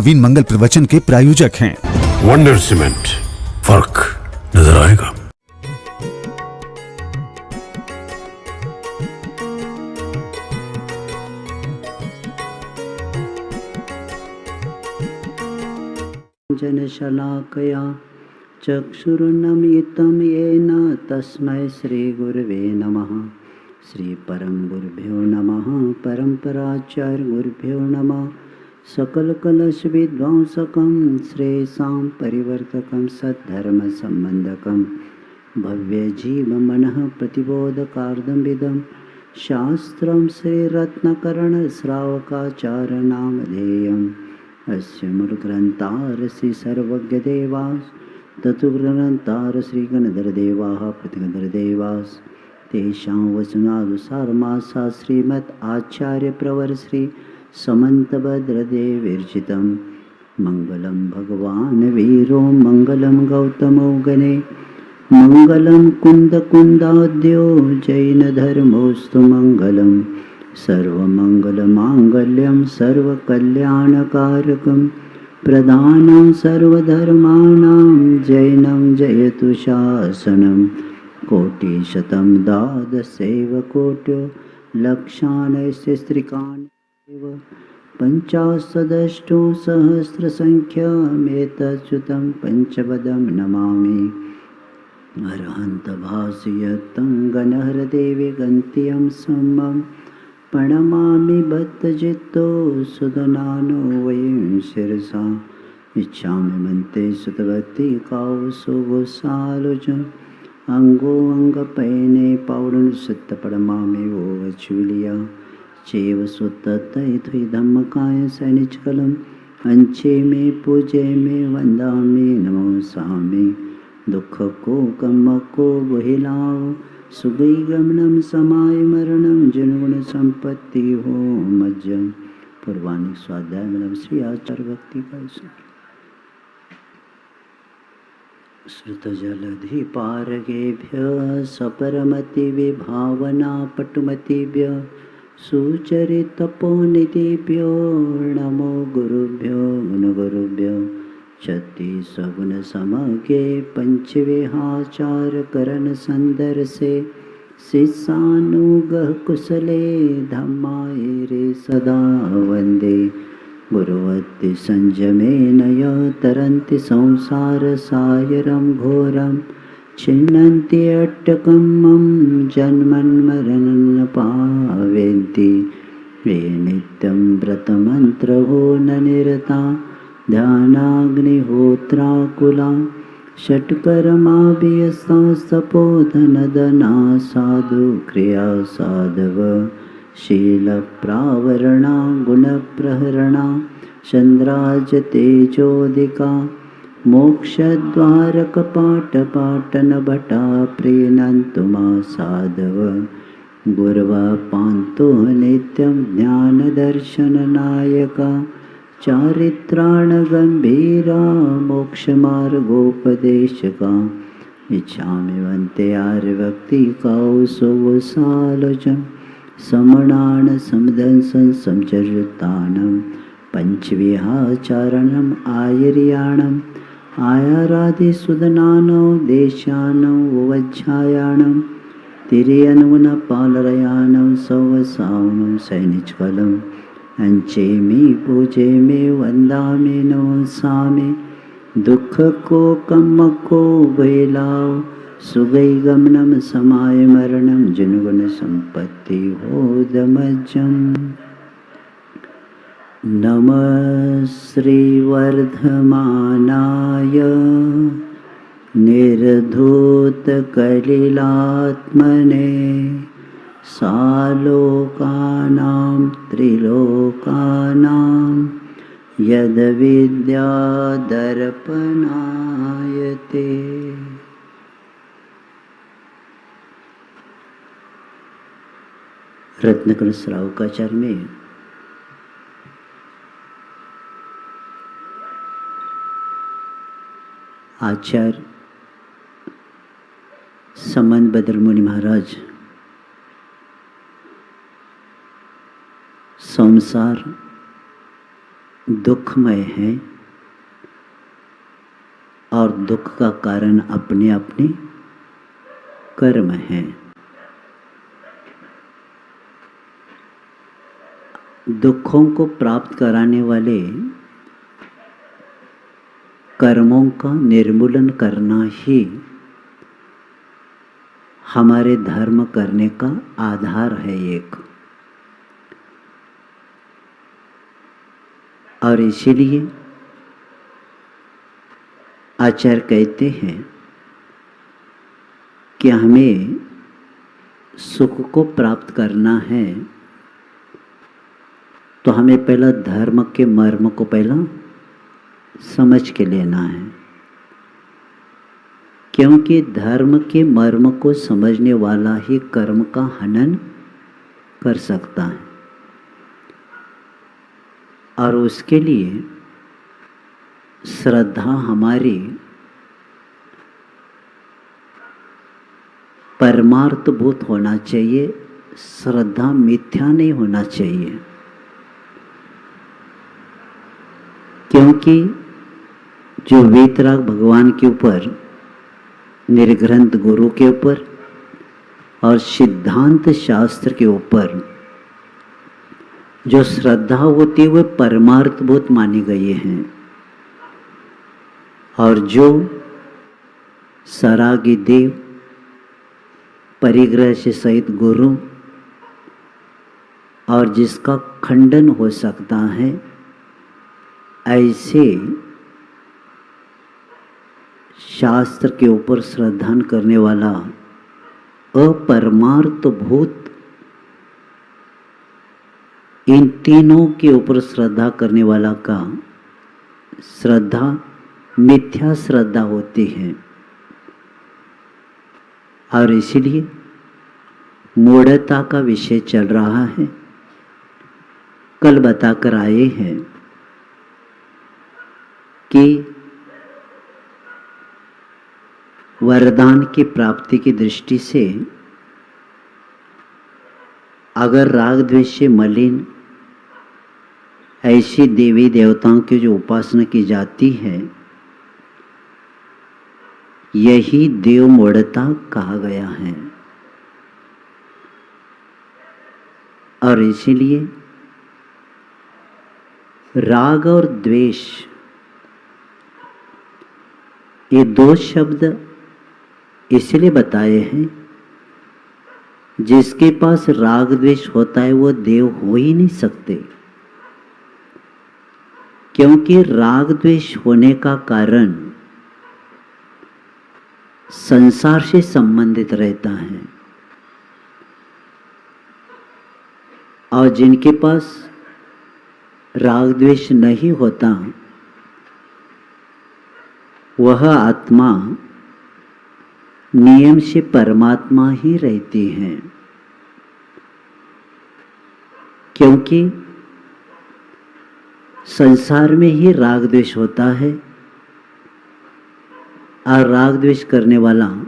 नवीन मंगल प्रवचन के प्रायोजक हैं। वंडर सीमेंट, फर्क नजर आएगा। जनशलाकया चक्षुरुन्मीलितं येन तस्मै श्रीगुरवे नमः। श्रीपरमगुरुभ्यो नमः। परम्पराचार्यगुरुभ्यो नमः। सकलकलशविध्वंसकं श्रेयसां परिवर्तकं सद्धर्मसम्बन्धकं भव्यजीवमनः प्रतिबोधकार्दमिदं शास्त्रं श्रीरत्नकर्णश्रावकाचार्यनामधेयम्। अस्य मूलग्रन्थारसि सर्वज्ञदेवास् तत्ग्रन्थार श्रीगणधरदेवाः प्रतिगणधरदेवास् तेषां वचनानुसारमासा श्रीमद् आचार्यप्रवर श्री समन्तभद्रदेवविरचितं। मङ्गलं भगवान् वीरो मङ्गलं गौतमो गणे मङ्गलं कुन्दकुन्दाद्यो जैनधर्मोऽस्तु मङ्गलम्। सर्वमङ्गलमाङ्गल्यं सर्वकल्याणकारकं प्रधानं सर्वधर्माणां जैनं जयतु शासनं। कोटिशतं द्वादशैवकोट्यो लक्षानैस्य स्त्रिकाण्येव पञ्चाशदष्टो सहस्रसङ्ख्यमेतच्युतं पञ्चपदं नमामि। अरहन्तभासयतं गणहरदेवे गन्त्यं सम्मं प्रणमामि बद्धचित्तो सुदनानो वयं शिरसा। इच्छामि मन्ते सुतवती कावसो गोसालोचन अंगो अंगपैने पौरुण सुत पड़मामि वो वचुलिया चेव सुत तैथुई धम्मकाय सैनिचकलम अंचे में पूजे में वंदामि नमोसामि। दुख को कम को बहिलाओ सुगई गमनम समाय मरणम जनगुण संपत्ति हो मज्जम। पूर्वाणिक स्वाध्याय में श्री आचार्य भक्ति का श्रुतजलधि पारगेभ्य सपरमति विभावना पटुमतिभ्य सुचरितपोनिधिभ्यो नमो गुरुभ्यो गुणगुरुभ्यो। छत्तीसगुण समगे पंचविहाचार करण संदर्शे शिष्यानुगः कुशले धम्माय रे सदा वन्दे। गुरुवत्ति संयमेन य तरन्ति संसार सागरं घोरं छिन्नन्ति अट्टकमं जन्मन्मरणं पावयन्ति। ये नित्यं व्रतमन्त्रो न निरता ध्यानाग्निहोत्राकुला षट्कर्माभियस्ता सपोधनदना साधु क्रिया साधव शीलप्रावरणा गुणप्रहरणा चन्द्राजतेजोदिका मोक्षद्वारकपाटपाटनभटा प्रीणन्तु मा साधव। गुरवः पान्तु नित्यं ज्ञानदर्शननायका चारित्राण गंभीरा मोक्षमार्गोपदेशका। इच्छामि वन्ते आर्यभक्ति कौसुसालोचन समणान समदंसन समचरितानं पंचविहाचारणम् आयर्याणम् आयारादिसुदनानो देशानो वज्झायाणं तिर्यनुगुणपालरयानं सवसावनं सैनिचकलम् अंचे में पूजे में वंदामि नमोसामि। दुख को कम को भैलाओ सुगई गमनम समाय मरणम जनगुण संपत्ति हो दमज्जम। नमः श्रीवर्धमानाय निर्धूतकलिलात्मने सालोकानां त्रिलोकानां यद्विद्यादर्पणायते। रत्नकर्ण श्रावकाचार्य में आचार्य समन्तभद्र मुनि महाराज संसार दुखमय है और दुख का कारण अपने अपने कर्म है। दुखों को प्राप्त कराने वाले कर्मों का निर्मूलन करना ही हमारे धर्म करने का आधार है एक। और इसीलिए आचार्य कहते हैं कि हमें सुख को प्राप्त करना है तो हमें पहला धर्म के मर्म को पहला समझ के लेना है, क्योंकि धर्म के मर्म को समझने वाला ही कर्म का हनन कर सकता है। और उसके लिए श्रद्धा हमारी परमार्थभूत होना चाहिए, श्रद्धा मिथ्या नहीं होना चाहिए। क्योंकि जो वीतराग भगवान के ऊपर, निर्ग्रंथ गुरु के ऊपर और सिद्धांत शास्त्र के ऊपर जो श्रद्धा होती है वह परमार्थभूत मानी गई हैं। और जो सरागी देव, परिग्रह से सहित गुरु और जिसका खंडन हो सकता है, ऐसे शास्त्र के ऊपर श्रद्धा करने वाला अपरमार्थभूत इन तीनों के ऊपर श्रद्धा करने वाला का श्रद्धा मिथ्या श्रद्धा होती है। और इसीलिए मूढ़ता का विषय चल रहा है। कल बताकर आए हैं कि वरदान की प्राप्ति की दृष्टि से अगर राग द्वेष से मलिन ऐसी देवी देवताओं की जो उपासना की जाती है, यही देव मूढ़ता कहा गया है। और इसीलिए राग और द्वेष ये दो शब्द इसलिए बताए हैं, जिसके पास राग द्वेष होता है वो देव हो ही नहीं सकते। क्योंकि राग द्वेष होने का कारण संसार से संबंधित रहता है। और जिनके पास राग द्वेष नहीं होता वह आत्मा नियम से परमात्मा ही रहती है। क्योंकि संसार में ही राग द्वेष होता है और राग द्वेष करने वाला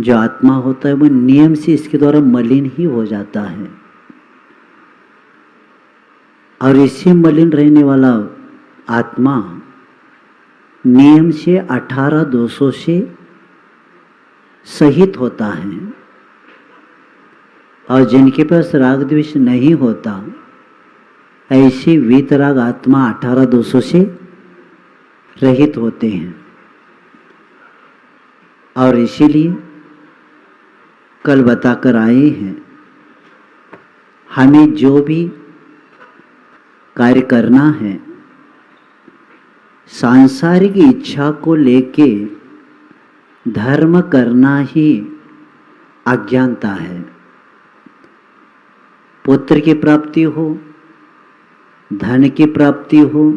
जो आत्मा होता है वह नियम से इसके द्वारा मलिन ही हो जाता है। और इसी मलिन रहने वाला आत्मा नियम से 18 दोषों से सहित होता है। और जिनके पास राग द्वेष नहीं होता ऐसे वीतराग आत्मा 18 दोषों से रहित होते हैं। और इसीलिए कल बताकर आए हैं, हमें जो भी कार्य करना है सांसारिक इच्छा को लेके धर्म करना ही अज्ञानता है। पुत्र की प्राप्ति हो, धन की प्राप्ति हो,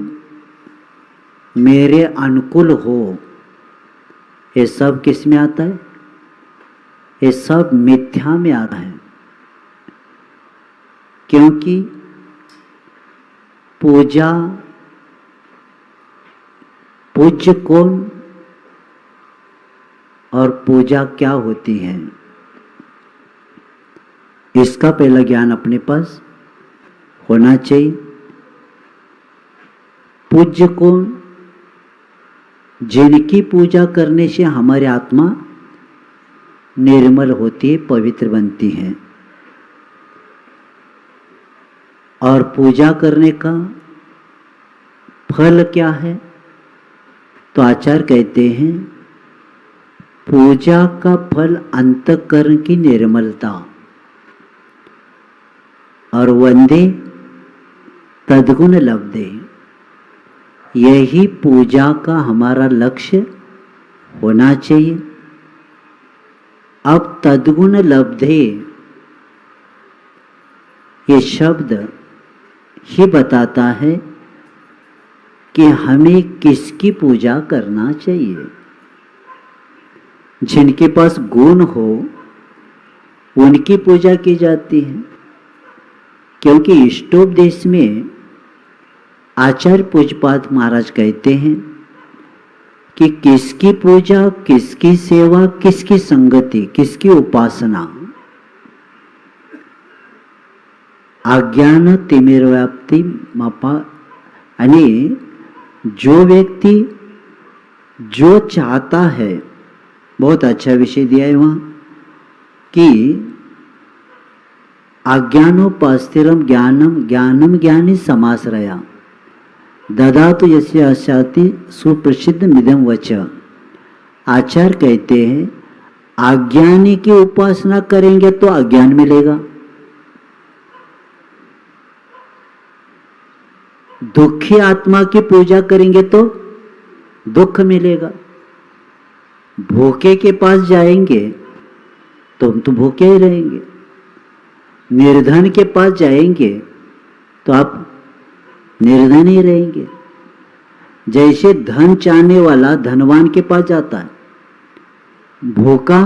मेरे अनुकूल हो, ये सब किस में आता है? ये सब मिथ्या में आता है। क्योंकि पूजा, पूज्य कौन और पूजा क्या होती है, इसका पहला ज्ञान अपने पास होना चाहिए। पूज्य कौन? जिनकी पूजा करने से हमारी आत्मा निर्मल होती है, पवित्र बनती है। और पूजा करने का फल क्या है? तो आचार्य कहते हैं पूजा का फल अंतःकरण की निर्मलता। और वंदे तद्गुण लब्धे, यही पूजा का हमारा लक्ष्य होना चाहिए। अब तद्गुण लब्धे ये शब्द ही बताता है कि हमें किसकी पूजा करना चाहिए। जिनके पास गुण हो उनकी पूजा की जाती है, क्योंकि इष्टोपदेश में आचार्य पूज्यपाद महाराज कहते हैं कि किसकी पूजा, किसकी सेवा, किसकी संगति, किसकी उपासना। अज्ञान तिमिर व्याप्ति मापा, यानी जो व्यक्ति जो चाहता है, बहुत अच्छा विषय दिया है वहां कि अज्ञानोपास्थिरम ज्ञानम ज्ञानम ज्ञानी समाश्रया ददातु यस्य अशाति सुप्रसिद्ध मिदम वच। आचार्य कहते हैं अज्ञानी की उपासना करेंगे तो अज्ञान मिलेगा, दुखी आत्मा की पूजा करेंगे तो दुख मिलेगा। भूखे के पास जाएंगे तो हम तो भूखे ही रहेंगे, निर्धन के पास जाएंगे तो आप निर्धन ही रहेंगे। जैसे धन चाहने वाला धनवान के पास जाता है, भूखा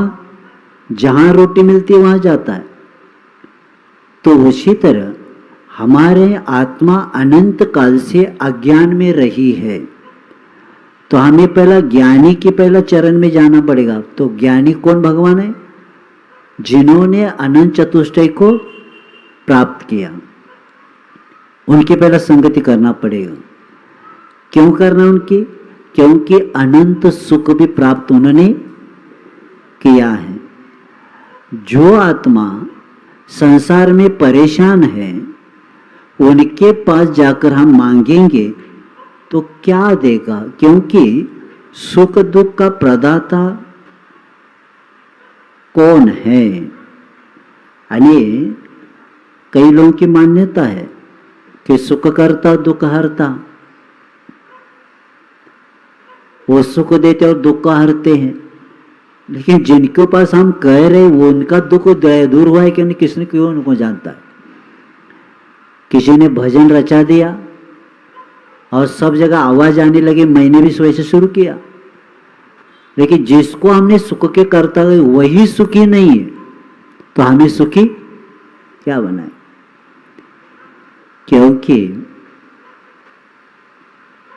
जहां रोटी मिलती है वहां जाता है, तो उसी तरह हमारे आत्मा अनंत काल से अज्ञान में रही है, तो हमें पहला ज्ञानी के पहला चरण में जाना पड़ेगा। तो ज्ञानी कौन? भगवान है, जिन्होंने अनंत चतुष्टय को प्राप्त किया, उनके पहला संगति करना पड़ेगा। क्यों करना उनकी? क्योंकि अनंत सुख भी प्राप्त उन्होंने किया है। जो आत्मा संसार में परेशान है उनके पास जाकर हम मांगेंगे तो क्या देगा? क्योंकि सुख दुख का प्रदाता कौन है? यानी कई लोगों की मान्यता है कि सुख करता दुख हरता, वो सुख देते और दुख हरते हैं। लेकिन जिनके पास हम कह रहे वो उनका दुख दूर हुआ है कि नहीं, किसने क्यों उनको जानता है। किसी ने भजन रचा दिया और सब जगह आवाज आने लगी, मैंने भी वैसे शुरू किया, लेकिन जिसको हमने सुख के करता है वही सुखी नहीं है, तो हमें सुखी क्या बनाए? क्योंकि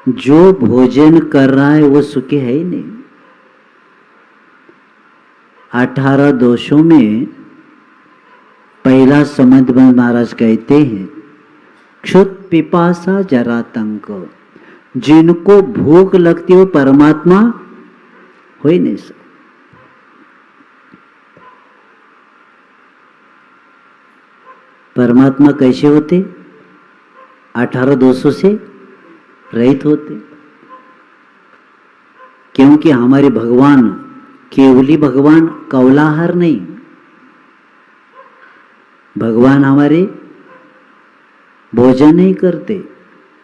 जो भोजन कर रहा है वो सुखी है ही नहीं। 18 दोषों में पहला संबंध महाराज कहते हैं क्षुत पिपासा जरातंक, जिनको भूख लगती हो परमात्मा हो ही नहीं सकता। परमात्मा कैसे होते? 18 दोषों से रहित होते, क्योंकि हमारे भगवान केवली भगवान कौलाहार नहीं, भगवान हमारे भोजन नहीं करते।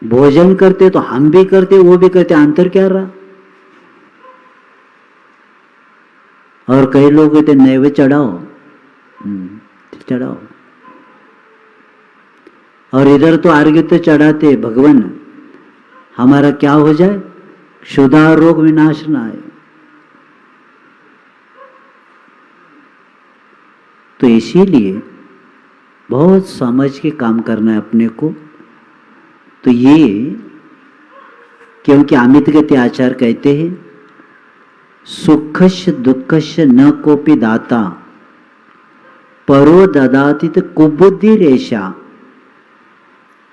भोजन करते तो हम भी करते वो भी करते, अंतर क्या रहा? और कई लोग कहते नैवेद्य चढ़ाओ, चढ़ाओ, और इधर तो आर्घ्य तो चढ़ाते भगवान हमारा क्या हो जाए, क्षुधा रोग विनाश ना आए। तो इसीलिए बहुत समझ के काम करना है अपने को। तो ये क्योंकि अमित गति आचार्य कहते हैं सुखश दुखश न कोपि दाता परो ददाति त कुबुद्धि रेशा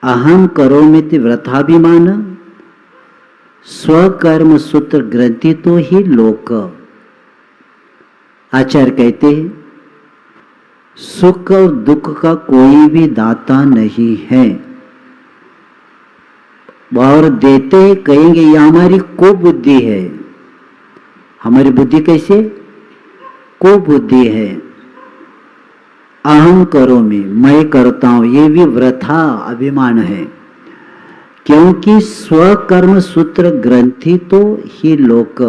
अहम करोमिति व्रताभिमान स्वकर्म सूत्र ग्रंथि तो ही लोक। आचार्य कहते हैं सुख और दुख का कोई भी दाता नहीं है, और देते ही कहेंगे ये हमारी को बुद्धि है। हमारी बुद्धि कैसे? को बुद्धि है। अहम करोमि, मैं करता हूं, ये भी वृथा अभिमान है। क्योंकि स्वकर्म सूत्र ग्रंथि तो ही लोक,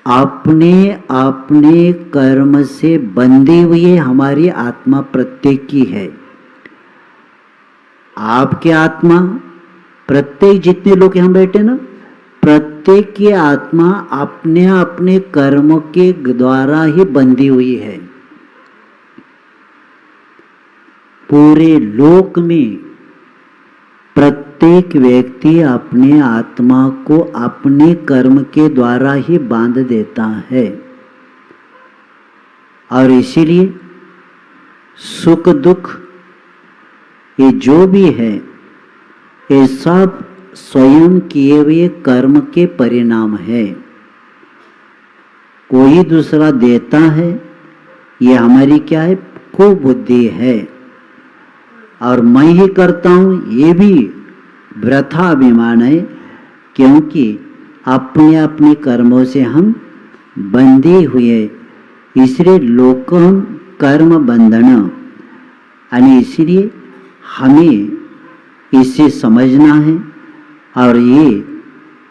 अपने अपने कर्म से बंधी हुई हमारी आत्मा प्रत्येक की है। आपकी आत्मा, प्रत्येक जितने लोग यहां बैठे ना, प्रत्येक की आत्मा अपने अपने कर्म के द्वारा ही बंधी हुई है। पूरे लोक में प्रत्येक व्यक्ति अपने आत्मा को अपने कर्म के द्वारा ही बांध देता है, और इसीलिए सुख दुख ये जो भी है ये सब स्वयं किए हुए कर्म के परिणाम है। कोई दूसरा देता है, ये हमारी क्या है? कुबुद्धि है। और मैं ही करता हूं, ये भी वृथा अभिमान है, क्योंकि अपने अपने कर्मों से हम बंधे हुए, इसलिए लोकम कर्म बंधन। यानी इसलिए हमें इसे समझना है, और ये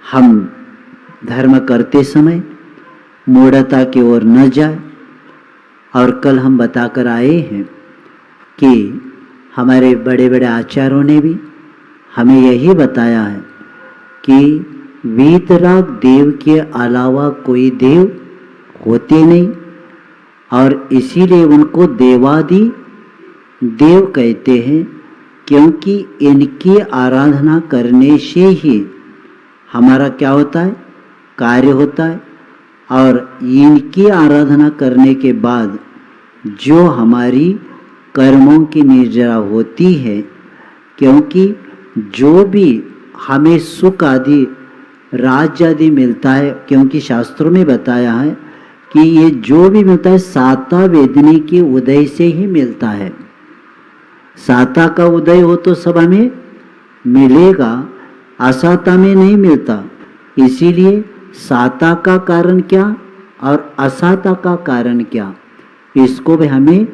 हम धर्म करते समय मूढ़ता की ओर न जाए। और कल हम बताकर आए हैं कि हमारे बड़े बड़े आचार्यों ने भी हमें यही बताया है कि वीतराग देव के अलावा कोई देव होते नहीं, और इसीलिए उनको देवादि देव कहते हैं, क्योंकि इनकी आराधना करने से ही हमारा क्या होता है? कार्य होता है। और इनकी आराधना करने के बाद जो हमारी कर्मों की निर्जरा होती है, क्योंकि जो भी हमें सुख आदि राज्य आदि मिलता है, क्योंकि शास्त्रों में बताया है कि ये जो भी मिलता है साता वेदनी के उदय से ही मिलता है। साता का उदय हो तो सब हमें मिलेगा, असाता में नहीं मिलता। इसीलिए साता का कारण क्या और असाता का कारण क्या, इसको भी हमें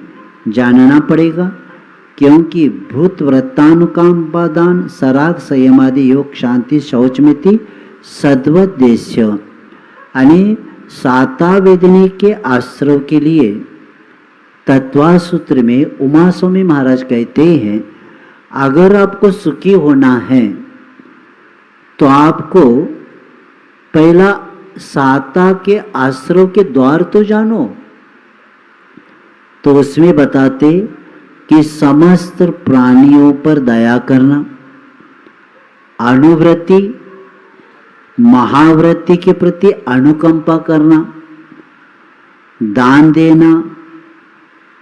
जानना पड़ेगा। क्योंकि भूत वृत्तानुकाम पादान सराग संयमादि योग शांति शौचमिति सद्वदेश्य, यानी साता वेदनी के आश्रव के लिए तत्वा सूत्र में उमा स्वामी महाराज कहते हैं, अगर आपको सुखी होना है तो आपको पहला साता के आश्रव के द्वार तो जानो। तो उसमें बताते कि समस्त प्राणियों पर दया करना, अनुवृत्ति महावृत्ति के प्रति अनुकंपा करना, दान देना,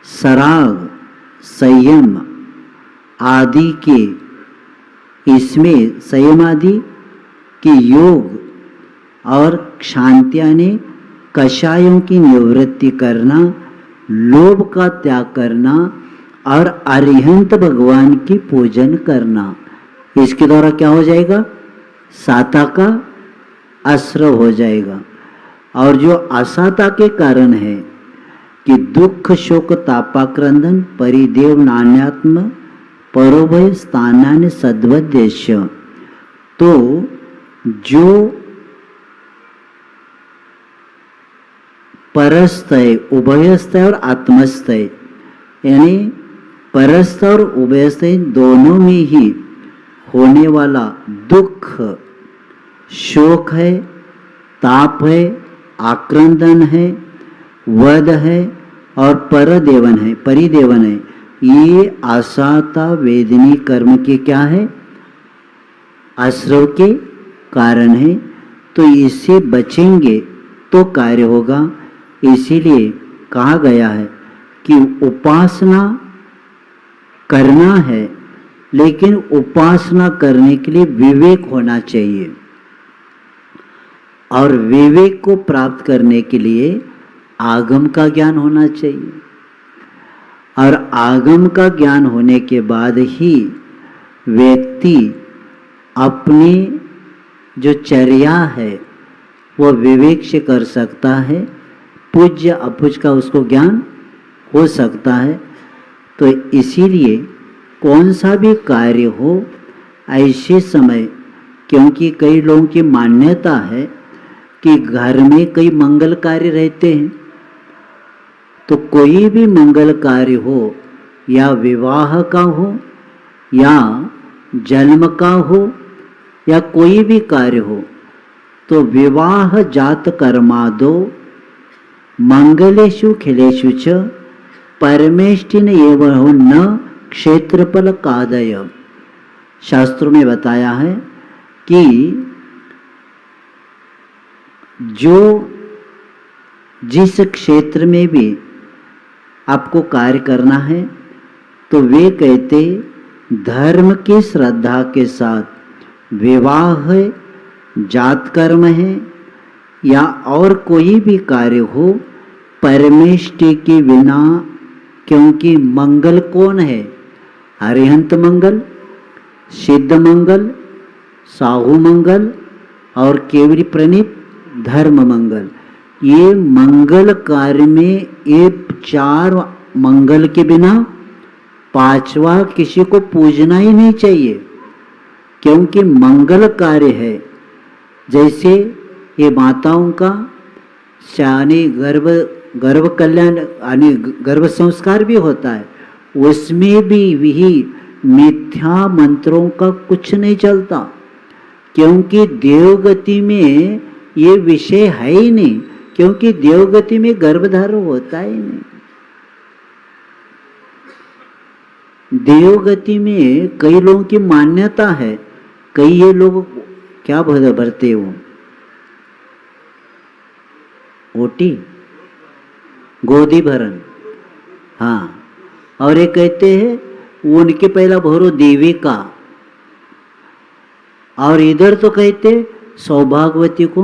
सराग संयम आदि के, इसमें संयम आदि के योग और क्षांत्या ने कषायों की निवृत्ति करना, लोभ का त्याग करना और अरिहंत भगवान की पूजन करना। इसके द्वारा क्या हो जाएगा? साता का आश्रय हो जाएगा। और जो असाता के कारण है कि दुख शोक तापाक्रंदन परिदेव नान्यात्म परोभय स्थानान सद्वदेश्य, तो जो परस्थ है, उभयस्थ है और आत्मस्थ है, यानी परस्थ और उभयस्थ दोनों में ही होने वाला दुख शोक है, ताप है, आक्रंदन है, वध है और परदेवन है, परिदेवन है, ये आसाता वेदनी कर्म के क्या है? आश्रव के कारण है। तो इससे बचेंगे तो कार्य होगा। इसीलिए कहा गया है कि उपासना करना है, लेकिन उपासना करने के लिए विवेक होना चाहिए। और विवेक को प्राप्त करने के लिए आगम का ज्ञान होना चाहिए, और आगम का ज्ञान होने के बाद ही व्यक्ति अपनी जो चर्या है वो विवेक से कर सकता है, पूज्य अपूज्य का उसको ज्ञान हो सकता है। तो इसीलिए कौन सा भी कार्य हो ऐसे समय, क्योंकि कई लोगों की मान्यता है कि घर में कई मंगल कार्य रहते हैं, तो कोई भी मंगल कार्य हो, या विवाह का हो, या जन्म का हो, या कोई भी कार्य हो, तो विवाह जात कर्मादो मंगलेषु खिलेषु च परमेष्टिन एवं न क्षेत्रफल कादय। शास्त्रों में बताया है कि जो जिस क्षेत्र में भी आपको कार्य करना है, तो वे कहते धर्म की श्रद्धा के साथ विवाह है, जात कर्म है, या और कोई भी कार्य हो, परमेष्टि के बिना, क्योंकि मंगल कौन है? अरिहंत मंगल, सिद्ध मंगल, साहू मंगल और केवरी प्रणीत धर्म मंगल। ये मंगल कार्य में ये चार मंगल के बिना पांचवा किसी को पूजना ही नहीं चाहिए, क्योंकि मंगल कार्य है। जैसे ये माताओं का यानी गर्भ कल्याण यानी गर्भ संस्कार भी होता है, उसमें भी वही मिथ्या मंत्रों का कुछ नहीं चलता, क्योंकि देवगति में ये विषय है ही नहीं, क्योंकि देवगति में गर्भधारण होता ही नहीं। देवगति में कई लोगों की मान्यता है, कई ये लोग क्या भरते हो, ओटी गोदी भरण, हाँ, और ये कहते हैं उनके पहला भरो देवी का, और इधर तो कहते सौभाग्यवती को,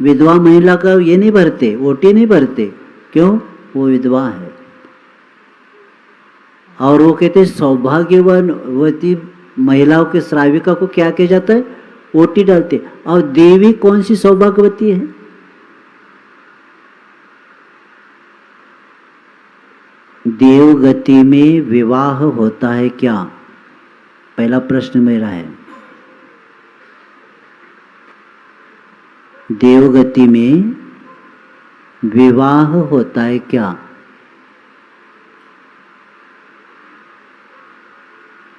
विधवा महिला का ये नहीं भरते, ओटी नहीं भरते, क्यों? वो विधवा है। और वो कहते सौभाग्यवती महिलाओं के श्राविका को क्या किया जाता है? ओटी डालते। और देवी कौन सी सौभाग्यवती है? देवगति में विवाह होता है क्या? पहला प्रश्न मेरा है। देवगति में विवाह होता है क्या?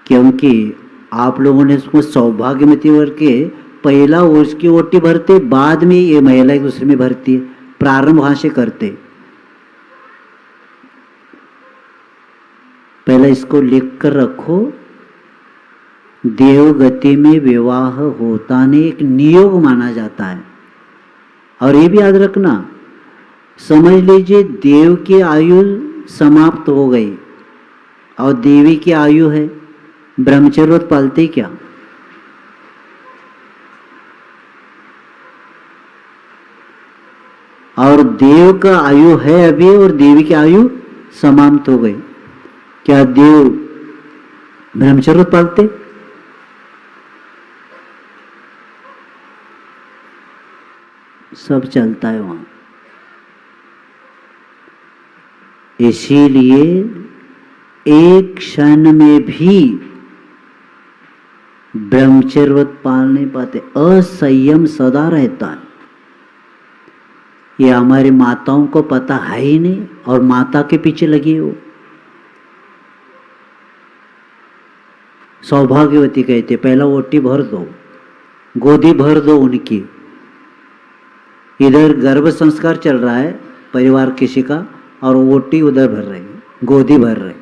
क्योंकि आप लोगों ने उसको सौभाग्यवती वर्ग के पहला उसकी ओटी भरते, बाद में ये महिला एक दूसरे में भरती है, प्रारंभ वहां से करते। पहले इसको लिख कर रखो, देवगति में विवाह होता नहीं, एक नियोग माना जाता है। और ये भी याद रखना, समझ लीजिए देव की आयु समाप्त हो गई और देवी की आयु है, ब्रह्मचर्य पालते क्या? और देव का आयु है अभी और देवी की आयु समाप्त हो गई, क्या देव ब्रह्मचर्य पालते? सब चलता है वहां। इसीलिए एक क्षण में भी ब्रह्मचर्य पाल नहीं पाते, असंयम सदा रहता है। ये हमारी माताओं को पता है ही नहीं, और माता के पीछे लगी हो। सौभाग्यवती कहते पहला ओटी भर दो, गोदी भर दो उनकी। इधर गर्भ संस्कार चल रहा है परिवार किसी का, और ओटी उधर भर रही, गोदी भर रही,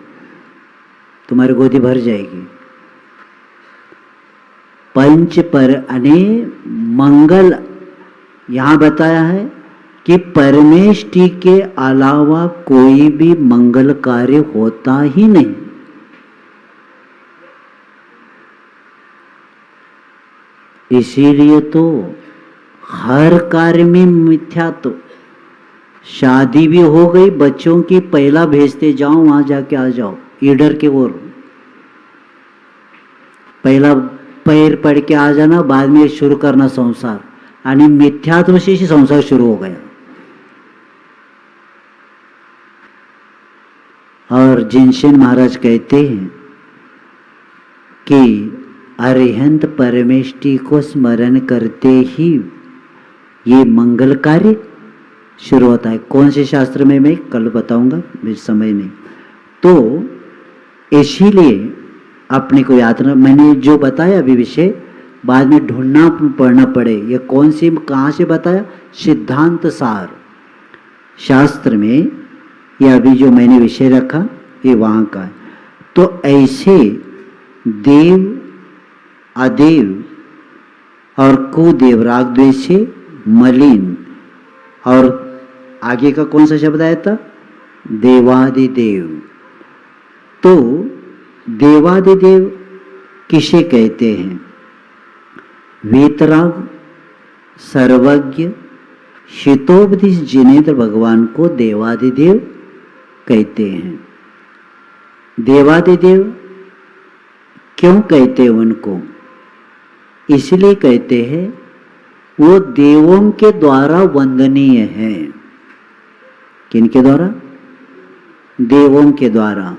तुम्हारी गोदी भर जाएगी। पंच पर अने मंगल यहां बताया है कि परमेष्टि के अलावा कोई भी मंगल कार्य होता ही नहीं। इसीलिए तो हर कार्य में मिथ्यात्व। शादी भी हो गई बच्चों की, पहला भेजते जाओ वहां जाके आ जाओ ईडर के ओर, पहला पैर पड़ के आ जाना, बाद में शुरू करना संसार, आणि मिथ्यात्व से ही संसार शुरू हो गया। और जिनसेन महाराज कहते हैं कि अरिहंत परमेष्टि को स्मरण करते ही ये मंगल कार्य शुरू होता है। कौन से शास्त्र में मैं कल बताऊंगा, मेरे समय नहीं। तो इसीलिए अपने को याद रखना, मैंने जो बताया अभी विषय बाद में ढूंढना पढ़ना पड़े, ये कौन सी कहाँ से बताया, सिद्धांत सार शास्त्र में, या अभी जो मैंने विषय रखा ये वहाँ का है। तो ऐसे देव अदेव और कुदेव राग द्वेष से मलिन, और आगे का कौन सा शब्द आया था, देवादिदेव। तो देवादिदेव किसे कहते हैं, वीतराग सर्वज्ञ हितोपदेश जिनेन्द्र भगवान को देवादिदेव कहते हैं। देवादिदेव क्यों कहते हैं उनको, इसलिए कहते हैं वो देवों के द्वारा वंदनीय है। किनके द्वारा, देवों के द्वारा।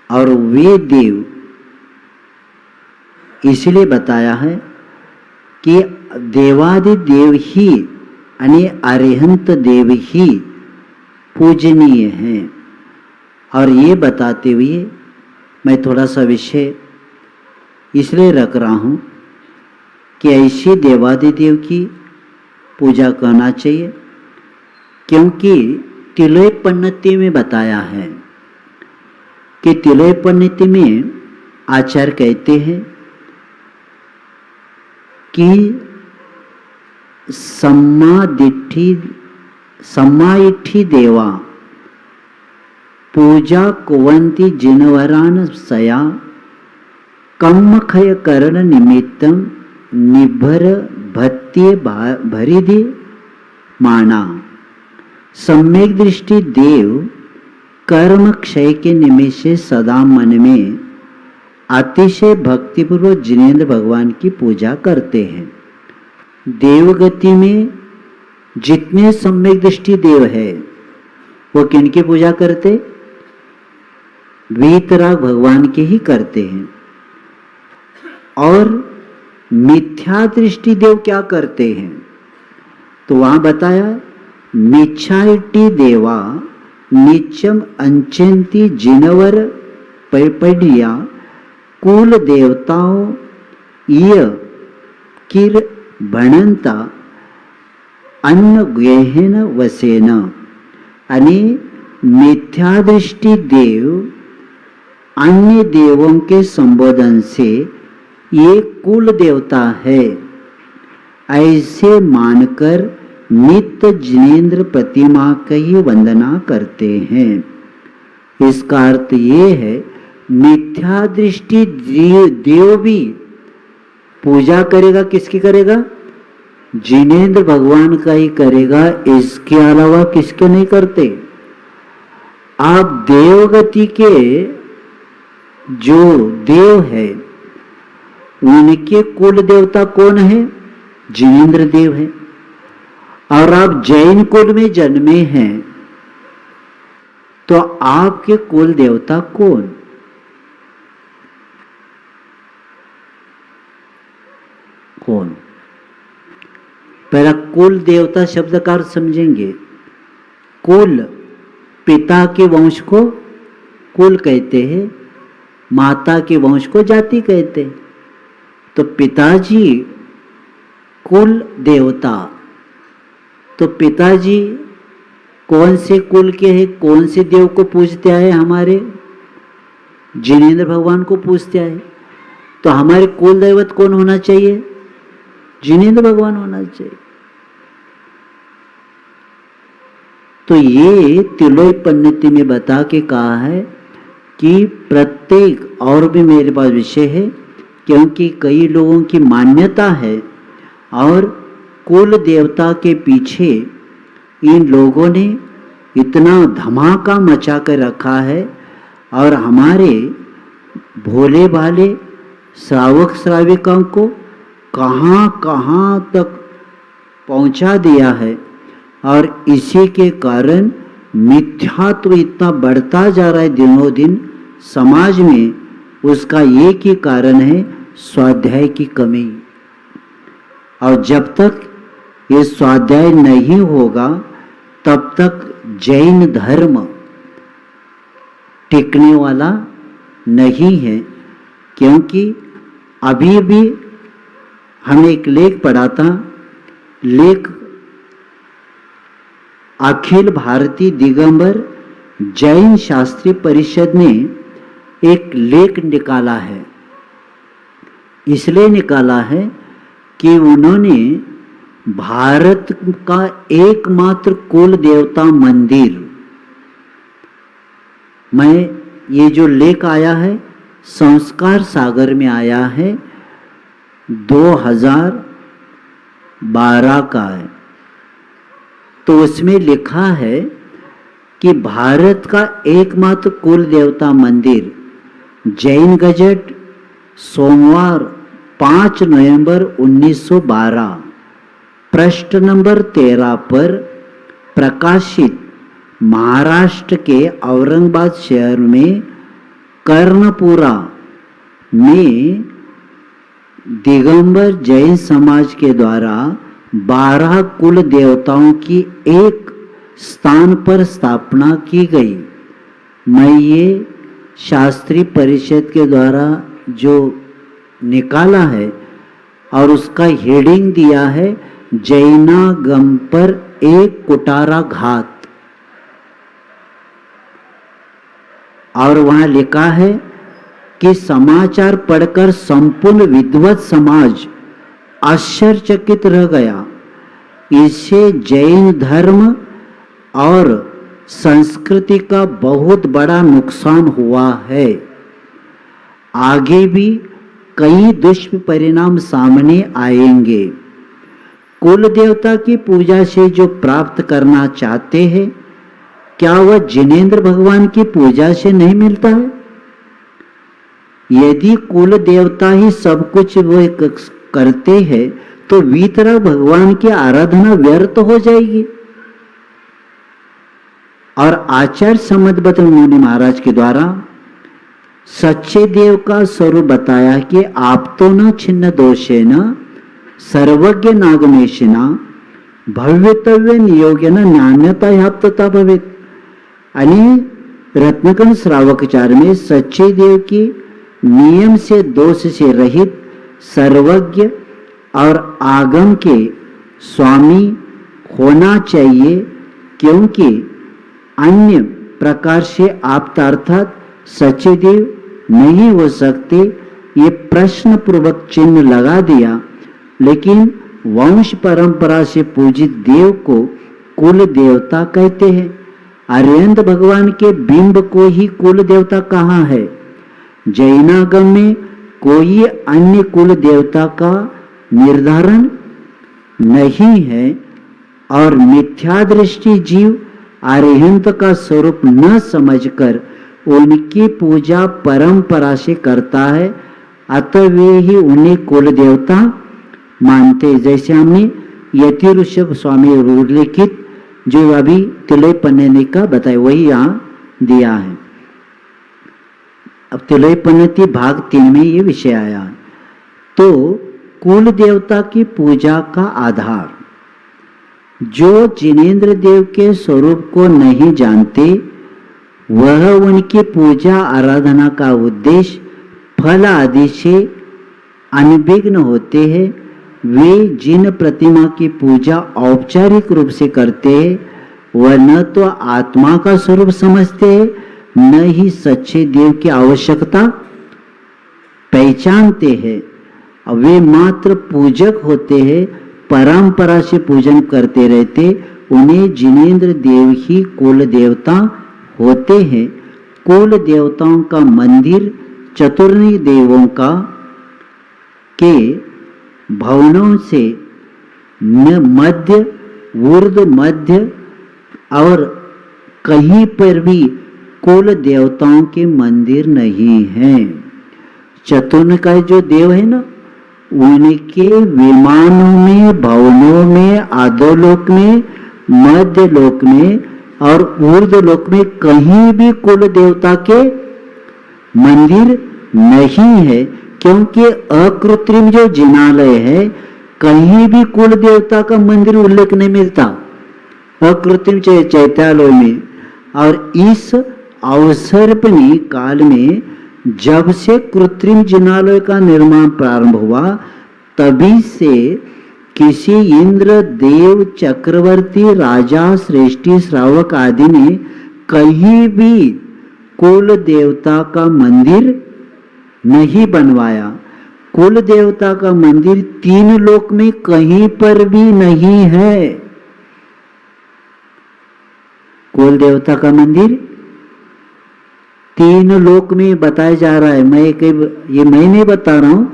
और वे देव इसलिए बताया है कि देवादिदेव ही यानी अरिहंत देव ही पूजनीय हैं। और ये बताते हुए मैं थोड़ा सा विषय इसलिए रख रहा हूँ कि ऐसे देवादिदेव की पूजा करना चाहिए, क्योंकि तिलय पन्नति में बताया है कि तिलय पन्नति में आचार्य कहते हैं कि सम्माइठी देवा पूजा कुवंती जिनवरान सया कम्मखय करण निमित्तम निभर भत्ये भरिधि माना। सम्यक दृष्टि देव कर्म क्षय के निमित्त से सदा मन में अतिशय भक्तिपूर्वक जिनेन्द्र भगवान की पूजा करते हैं। देवगति में जितने सम्यक दृष्टि देव है वो किनकी पूजा करते, वीतराग भगवान के ही करते हैं। और मिथ्या दृष्टि देव क्या करते हैं, तो वहां बताया मिच्छाइटी देवा निचम अंचंती जिनवर पैपडिया कुल देवताओं य किर भणंता अन्न गेहन वसेन। आणि मिथ्या दृष्टि देव अन्य देवों के संबोधन से ये कुल देवता है ऐसे मानकर नित्य जिनेन्द्र प्रतिमा की ही वंदना करते हैं। इसका अर्थ ये है मिथ्या दृष्टि देव भी पूजा करेगा, किसकी करेगा, जिनेन्द्र भगवान का ही करेगा, इसके अलावा किसके नहीं करते। आप देवगति के जो देव है उनके कुल देवता कौन है, जिनेन्द्र देव है। और आप जैन कुल में जन्मे हैं तो आपके कुल देवता कौन, कौन। पहला कुल देवता शब्द का अर्थ समझेंगे। कुल पिता के वंश को कुल कहते हैं, माता के वंश को जाति कहते हैं। तो पिताजी कुल देवता, तो पिताजी कौन से कुल के हैं, कौन से देव को पूजते आए, हमारे जिनेन्द्र भगवान को पूजते आए। तो हमारे कुल दैवत कौन होना चाहिए, जिनेन्द्र भगवान होना चाहिए। तो ये तिलोय पन्नति में बता के कहा है कि प्रत्येक, और भी मेरे पास विषय है क्योंकि कई लोगों की मान्यता है और कुल देवता के पीछे इन लोगों ने इतना धमाका मचा कर रखा है और हमारे भोले भाले श्रावक श्राविकाओं को कहाँ कहाँ तक पहुँचा दिया है। और इसी के कारण मिथ्यात्व इतना बढ़ता जा रहा है दिनों दिन समाज में। उसका एक ही कारण है स्वाध्याय की कमी। और जब तक ये स्वाध्याय नहीं होगा तब तक जैन धर्म टिकने वाला नहीं है। क्योंकि अभी भी हमने एक लेख पढ़ा था, लेख अखिल भारतीय दिगंबर जैन शास्त्री परिषद ने एक लेख निकाला है। इसलिए निकाला है कि उन्होंने भारत का एकमात्र कुल देवता मंदिर, मैं ये जो लेख आया है संस्कार सागर में आया है, 2012 का है। तो उसमें लिखा है कि भारत का एकमात्र कुल देवता मंदिर जैन गजट सोमवार 5 नवंबर 1912 पृष्ठ नंबर 13 पर प्रकाशित महाराष्ट्र के औरंगाबाद शहर में कर्णपुरा में दिगंबर जैन समाज के द्वारा 12 कुल देवताओं की एक स्थान पर स्थापना की गई। मैं ये शास्त्री परिषद के द्वारा जो निकाला है और उसका हेडिंग दिया है जैनागम पर एक कुटारा घात। और वहां लिखा है कि समाचार पढ़कर संपूर्ण विद्वत समाज आश्चर्यचकित रह गया। इससे जैन धर्म और संस्कृति का बहुत बड़ा नुकसान हुआ है। आगे भी कई दुष्परिणाम सामने आएंगे। कुल देवता की पूजा से जो प्राप्त करना चाहते हैं, क्या वह जिनेंद्र भगवान की पूजा से नहीं मिलता है? यदि कुल देवता ही सब कुछ वो करते हैं तो वीतराग भगवान की आराधना व्यर्थ हो जाएगी। और आचार्य समदभद्र मुनि महाराज के द्वारा सच्चे देव का स्वरूप बताया कि आप तो न छिन्न दोषेन सर्वज्ञ नागमेशिना भव्यतव्य नियोगेन नान्यता ह्याप्तता भवेत। आणि रत्नकन श्रावकचार में सच्चे देव की नियम से दोष से रहित सर्वज्ञ और आगम के स्वामी होना चाहिए, क्योंकि अन्य प्रकार से आप अर्थात सच्चे देव नहीं हो सकते। ये प्रश्न पूर्वक चिन्ह लगा दिया। लेकिन वंश परंपरा से पूजित देव को कुल देवता कहते हैं। अरविंद भगवान के बिंब को ही कुल देवता कहाँ है? जैनागम में कोई अन्य कुल देवता का निर्धारण नहीं है। और मिथ्या दृष्टि जीव अरिहंत का स्वरूप न समझकर उनकी पूजा परंपरा से करता है, अतः वे ही उन्हें कुल देवता मानते। जैसे हमने यति ऋषभ स्वामी उल्लेखित जो अभी तिलय पन्ने का बताया वही यहाँ दिया है। अब तिलय पन्नति भाग 3 में ये विषय आया। तो कुल देवता की पूजा का आधार, जो जिनेंद्र देव के स्वरूप को नहीं जानते वह उनकी पूजा आराधना का उद्देश्य फल आदि से अनभिज्ञ होते हैं। वे जिन प्रतिमा की पूजा औपचारिक रूप से करते हैं वह न तो आत्मा का स्वरूप समझते हैं, न ही सच्चे देव की आवश्यकता पहचानते हैं। वे मात्र पूजक होते हैं, परंपरा से पूजन करते रहते। उन्हें जिनेंद्र देव ही कुल देवता होते हैं। कुल देवताओं का मंदिर चतुर्णी देवों का के भवनों से मध्य, ऊर्ध्व, मध्य और कहीं पर भी कुल देवताओं के मंदिर नहीं हैं। चतुर्मुखी जो देव है ना, उनके विमानों में, भवनों में, आधोलोक में, मध्य लोक में और ऊर्ध्व लोक में कहीं भी कुल देवता के मंदिर नहीं है, क्योंकि अकृत्रिम जो जिनालय है कहीं भी कुल देवता का मंदिर उल्लेख नहीं मिलता अकृत्रिम चैत्यालय में। और इस अवसर्पणी काल में जब से कृत्रिम जिनालय का निर्माण प्रारंभ हुआ, तभी से किसी इंद्र, देव, चक्रवर्ती, राजा, श्रेष्ठी, श्रावक आदि ने कहीं भी कुल देवता का मंदिर नहीं बनवाया। कुल देवता का मंदिर 3 लोक में कहीं पर भी नहीं है। कुल देवता का मंदिर 3 लोक में बताया जा रहा है। ये मैं नहीं बता रहा हूं,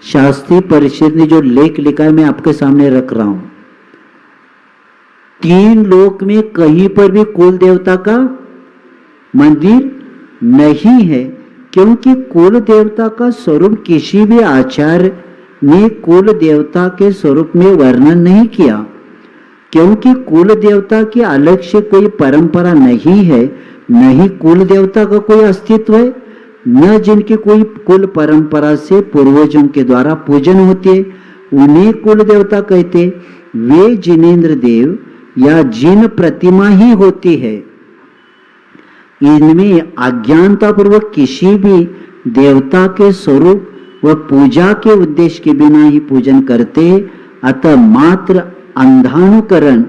शास्त्रीय परिषद ने जो लेख लिखा है मैं आपके सामने रख रहा हूं। 3 लोक में कहीं पर भी कुल देवता का मंदिर नहीं है, क्योंकि कुल देवता का स्वरूप किसी भी आचार्य ने कुल देवता के स्वरूप में वर्णन नहीं किया, क्योंकि कुल देवता की अलग से कोई परंपरा नहीं है, न ही कुल देवता का कोई अस्तित्व है, न जिनकी कोई कुल परंपरा से पूर्वजों के द्वारा पूजन होते उन्हें कुल देवता कहते। वे जिनेन्द्र देव या जिन प्रतिमा ही होती है। इनमें अज्ञानता पूर्वक किसी भी देवता के स्वरूप व पूजा के उद्देश्य के बिना ही पूजन करते, अतः मात्र अंधानुकरण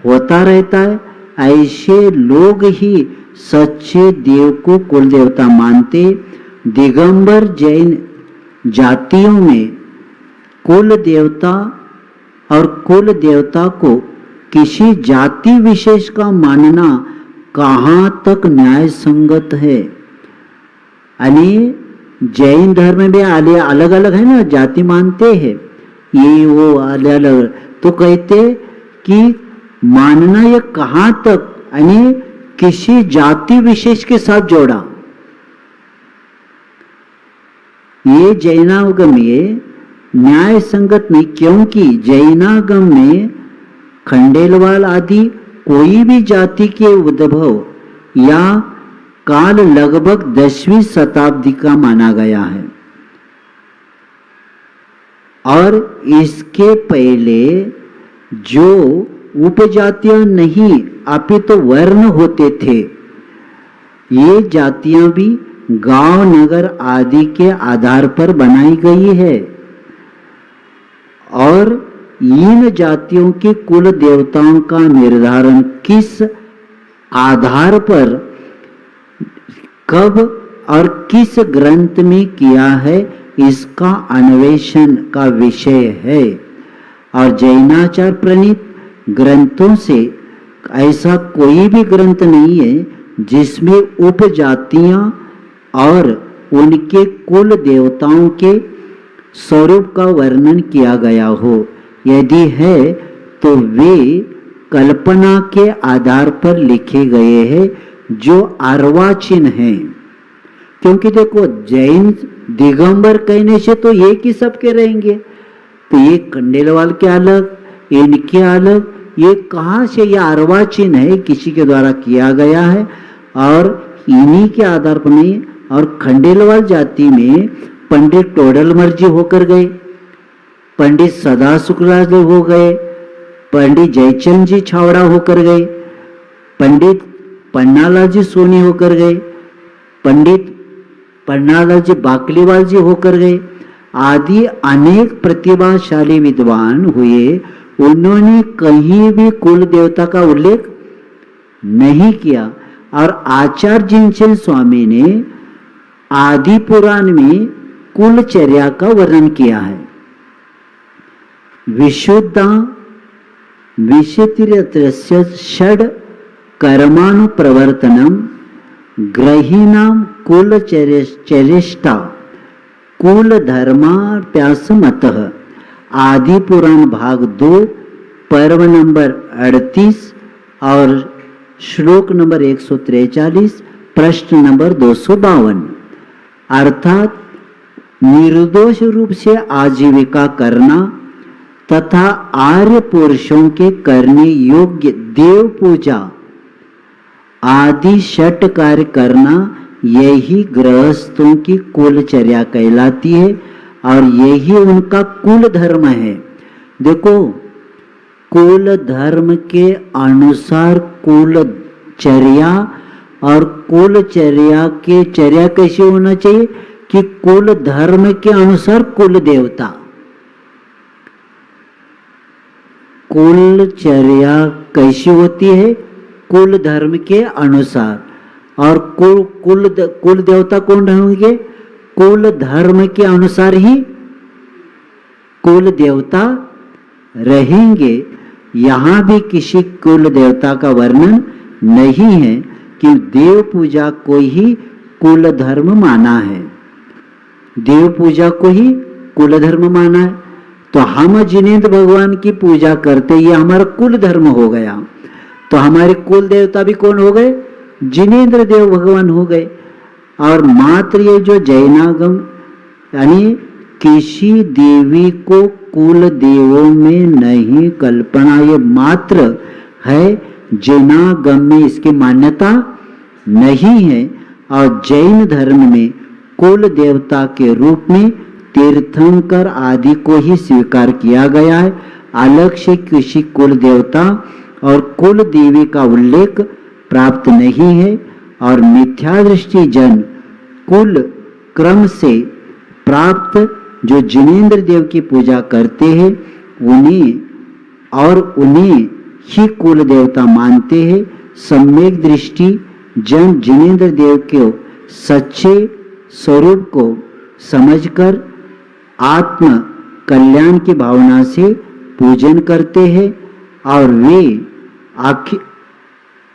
होता रहता है। ऐसे लोग ही सच्चे देव को कुल देवता मानते। दिगंबर जैन जातियों में कुल देवता और कुल देवता को किसी जाति विशेष का मानना कहाँ तक न्याय संगत है। यानी जैन धर्म में अलग अलग है ना, जाति मानते हैं, ये वो अलग अलग, तो कहते कि मानना ये कहाँ तक, यानी किसी जाति विशेष के साथ जोड़ा। ये जैनागम ये न्याय संगत नहीं, क्योंकि जैनागम में खंडेलवाल आदि कोई भी जाति के उद्भव या काल लगभग 10वीं शताब्दी का माना गया है, और इसके पहले जो उपजातियां नहीं अपितु वर्ण होते थे, ये जातियां भी गांव, नगर आदि के आधार पर बनाई गई है। और इन जातियों के कुल देवताओं का निर्धारण किस आधार पर, कब और किस ग्रंथ में किया है, इसका अन्वेषण का विषय है। और जैनाचार प्रणीत ग्रंथों से ऐसा कोई भी ग्रंथ नहीं है जिसमें उपजातियां और उनके कुल देवताओं के स्वरूप का वर्णन किया गया हो। यदि है तो वे कल्पना के आधार पर लिखे गए हैं जो अर्वाचीन हैं। क्योंकि देखो, जैन दिगंबर कहने से तो एक ही सबके रहेंगे, तो ये खंडेलवाल के अलग, इनके अलग, ये कहाँ से, ये अर्वाचीन है, किसी के द्वारा किया गया है और इन्हीं के आधार पर नहीं। और खंडेलवाल जाति में पंडित टोडरमल जी होकर गए, पंडित सदा शुक्लाचार्य हो गए, पंडित जयचंद जी छावड़ा होकर गए, पंडित पन्नालाल जी सोनी होकर गए, पंडित पन्नालाल जी बाकलीवाल जी होकर गए, आदि अनेक प्रतिभाशाली विद्वान हुए। उन्होंने कहीं भी कुल देवता का उल्लेख नहीं किया। और आचार्य जिनसेन स्वामी ने आदि पुराण में कुलचर्या का वर्णन किया है। विशुद्धा विशितिरत्रस्य षड कर्माणु प्रवर्तनम ग्रहीणाम कुलचरिष्ठा कुल धर्माप्यासमतः। आदि पुराण भाग 2 पर्व नंबर 38 और श्लोक नंबर 143, प्रश्न नंबर 252। अर्थात निर्दोष रूप से आजीविका करना तथा आर्य पुरुषों के करने योग्य देव पूजा आदि षट कार्य करना, यही गृहस्थों की कुलचर्या कहलाती है और यही उनका कुल धर्म है। देखो, कुल धर्म के अनुसार कुलचर्या, और कुलचर्या के चर्या कैसे होना चाहिए कि कुल धर्म के अनुसार कुल देवता। कुलचर्या कैसी होती है? कुल धर्म के अनुसार। और कुल देवता कौन होंगे? कुल धर्म के अनुसार ही कुल देवता रहेंगे। यहां भी किसी कुल देवता का वर्णन नहीं है कि देव पूजा को ही कुल धर्म माना है, देव पूजा को ही कुल धर्म माना है। तो हम जिनेंद्र भगवान की पूजा करते, ये हमारा कुल धर्म हो गया। तो हमारे कुल देवता भी कौन हो गए? जिनेंद्र देव भगवान हो गए। और मात्र ये जो जैनागम, यानी किसी देवी को कुल देवों में नहीं कल्पना, ये मात्र है जैनागम में इसकी मान्यता नहीं है। और जैन धर्म में कुल देवता के रूप में तीर्थंकर आदि को ही स्वीकार किया गया है। अलग से किसी कुल देवता और कुल देवी का उल्लेख प्राप्त नहीं है। और मिथ्या दृष्टि जन कुल क्रम से प्राप्त जो जिनेंद्र देव की पूजा करते हैं उन्हें ही कुल देवता मानते हैं। सम्यक दृष्टि जन जिनेंद्र देव के सच्चे स्वरूप को समझकर आत्म कल्याण की भावना से पूजन करते हैं। और वे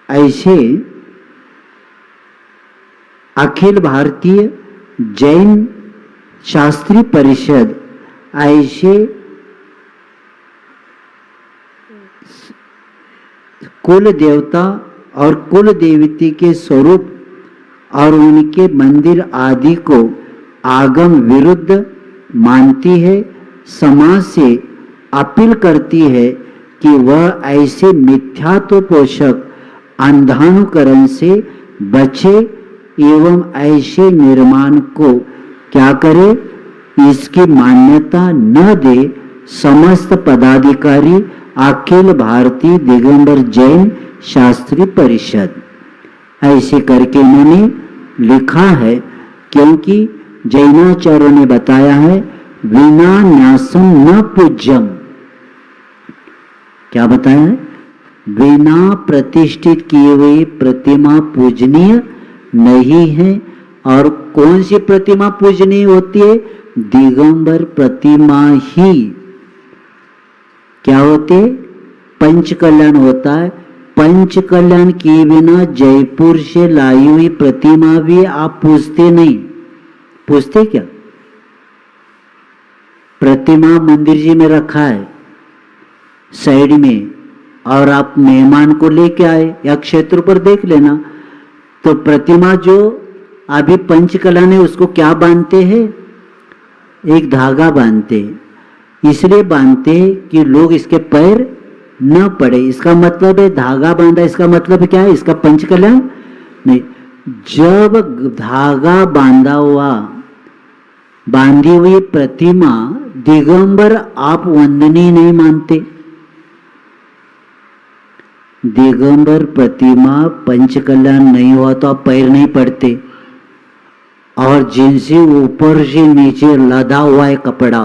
ऐसे अखिल भारतीय जैन शास्त्री परिषद ऐसे कुल देवता और कुल देवती के स्वरूप और उनके मंदिर आदि को आगम विरुद्ध मानती है। समाज से अपील करती है कि वह ऐसे मिथ्यात्व पोषक अंधानुकरण से बचे एवं ऐसे निर्माण को क्या करे, इसकी मान्यता न दे। समस्त पदाधिकारी अखिल भारतीय दिगंबर जैन शास्त्री परिषद, ऐसे करके इन्होंने लिखा है। क्योंकि जैनाचार्यों ने बताया है विना न्यासम न पूज्यम। क्या बताया है? बिना प्रतिष्ठित किए हुए प्रतिमा पूजनीय नहीं है। और कौन सी प्रतिमा पूजनीय होती है? दिगंबर प्रतिमा ही क्या होते? पंच कल्याण होता है। पंच कल्याण किए बिना जयपुर से लाई हुई प्रतिमा भी आप पूजते नहीं। पूजते क्या? प्रतिमा मंदिर जी में रखा है साइड में, और आप मेहमान को लेके आए या क्षेत्र पर देख लेना, तो प्रतिमा जो अभी पंच कल्याण है उसको क्या बांधते हैं? एक धागा बांधते हैं। इसलिए बांधते हैं कि लोग इसके पैर न पड़े। इसका मतलब है धागा बांधा, इसका मतलब क्या है? इसका पंच कल्याण नहीं। जब धागा बांधी हुई प्रतिमा दिगंबर आप वंदनीय नहीं मानते। दिगंबर प्रतिमा पंच कल्याण नहीं हुआ तो आप पैर नहीं पड़ते। और जिनसे ऊपर से नीचे लदा हुआ है कपड़ा,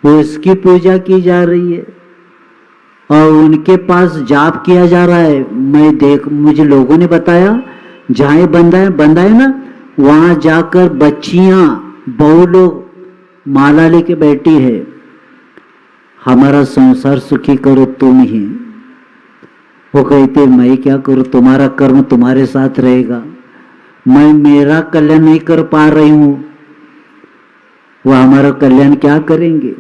उसकी पूजा की जा रही है और उनके पास जाप किया जा रहा है। मुझे लोगों ने बताया जहां बंधा है ना, वहां जाकर बच्चियां बहु लोग माला लेके बैठी है, हमारा संसार सुखी करो तुम ही। वो कहते मैं क्या करूं, तुम्हारा कर्म तुम्हारे साथ रहेगा, मैं मेरा कल्याण नहीं कर पा रही हूं। वो हमारा कल्याण क्या करेंगे?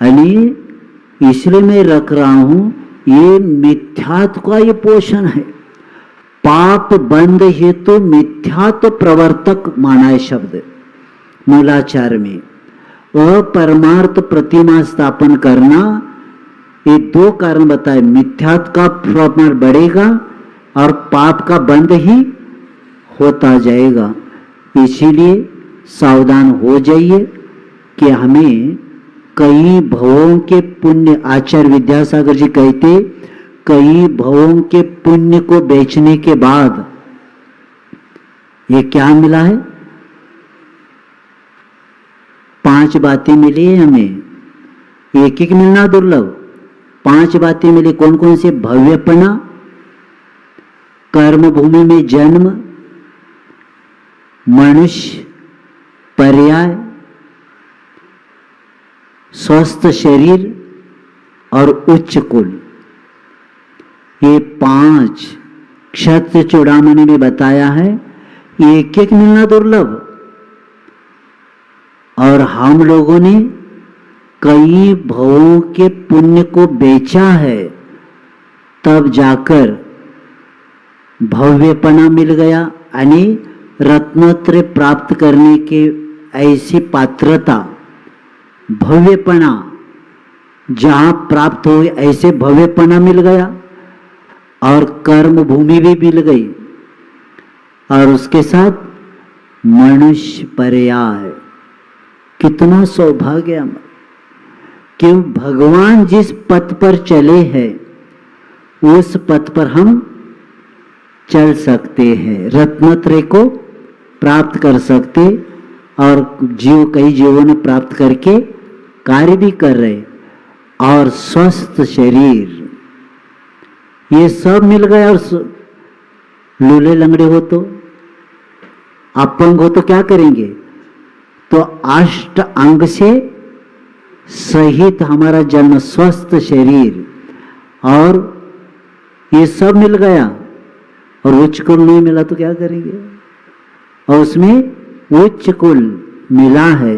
यानी इसलिए मैं रख रहा हूं, ये मिथ्यात्व का ये पोषण है। पाप बंद हेतु मिथ्यात्व प्रवर्तक माना है शब्द मूलाचार में। अपरमार्थ प्रतिमा स्थापन करना, ये दो कारण बताए, मिथ्यात्व का प्रमाण बढ़ेगा और पाप का बंद ही होता जाएगा। इसीलिए सावधान हो जाइए कि हमें कई भवों के पुण्य, आचार्य विद्यासागर जी कहते, कई भवों के पुण्य को बेचने के बाद ये क्या मिला है? 5 बातें मिली है हमें, एक एक मिलना दुर्लभ। 5 बातें मिली, कौन कौन से? भव्यपना, कर्म भूमि में जन्म, मनुष्य पर्याय, स्वस्थ शरीर और उच्च कुल। ये 5 क्षत्र चूड़ामणि में बताया है, एक एक मिलना दुर्लभ। और हम लोगों ने कई भवों के पुण्य को बेचा है, तब जाकर भव्यपना मिल गया, यानी रत्नत्रय प्राप्त करने के ऐसी पात्रता, भव्यपना जहां प्राप्त हो ऐसे भव्यपना मिल गया, और कर्म भूमि भी मिल गई, और उसके साथ मनुष्य पर्याय। कितना सौभाग्य हमारा कि भगवान जिस पथ पर चले हैं उस पथ पर हम चल सकते हैं, रत्नत्रय को प्राप्त कर सकते, और कई जीवों ने प्राप्त करके कार्य भी कर रहे, और स्वस्थ शरीर, ये सब मिल गया। और लूले लंगड़े हो तो, अपंग हो तो क्या करेंगे? तो 8 अंग से सहित हमारा जन्म, स्वस्थ शरीर, और ये सब मिल गया, और उच्च कुल नहीं मिला तो क्या करेंगे? और उसमें उच्च कुल मिला है,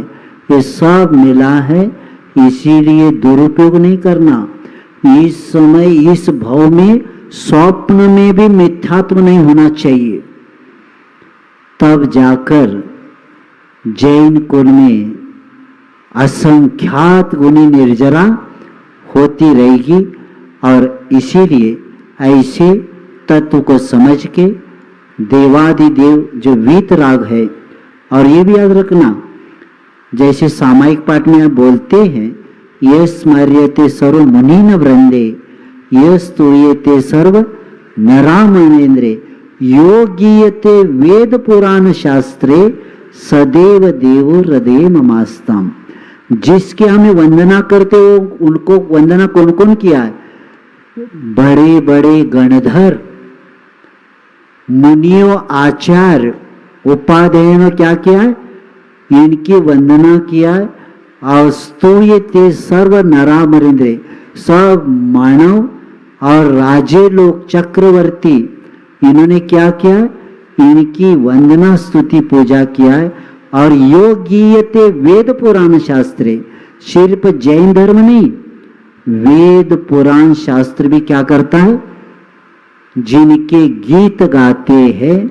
ये सब मिला है। इसीलिए दुरुपयोग नहीं करना। इस समय इस भाव में स्वप्न में भी मिथ्यात्व नहीं होना चाहिए, तब जाकर जैन कुल में असंख्यात गुणी निर्जरा होती रहेगी। और इसीलिए ऐसे तत्व को समझ के देवादिदेव जो वीतराग है, और ये भी याद रखना, जैसे सामायिक पाठ में आप बोलते हैं, ये स्मर्यते सर्व मुनीन वृंदे, ये स्तूयते सर्व नरामनेन्द्रे, योगीयते वेद पुराण शास्त्रे, सदैव देवो हृदय ममास्तम। जिसके हमें वंदना करते हो, उनको वंदना कौन कौन किया है? बड़े बड़े गणधर, मुनियों, आचार्य, उपाध्याय में क्या किया है? इनकी वंदना किया है। और स्तूयते सर्व नरामरेंद्र, सब मानव और राजे लोग, चक्रवर्ती, इन्होंने क्या किया? इनकी वंदना स्तुति पूजा किया है। और योगीयते वेद पुराण शास्त्रे, सिर्फ जैन धर्म नहीं, वेद पुराण शास्त्र भी क्या करता है? जिनके गीत गाते हैं,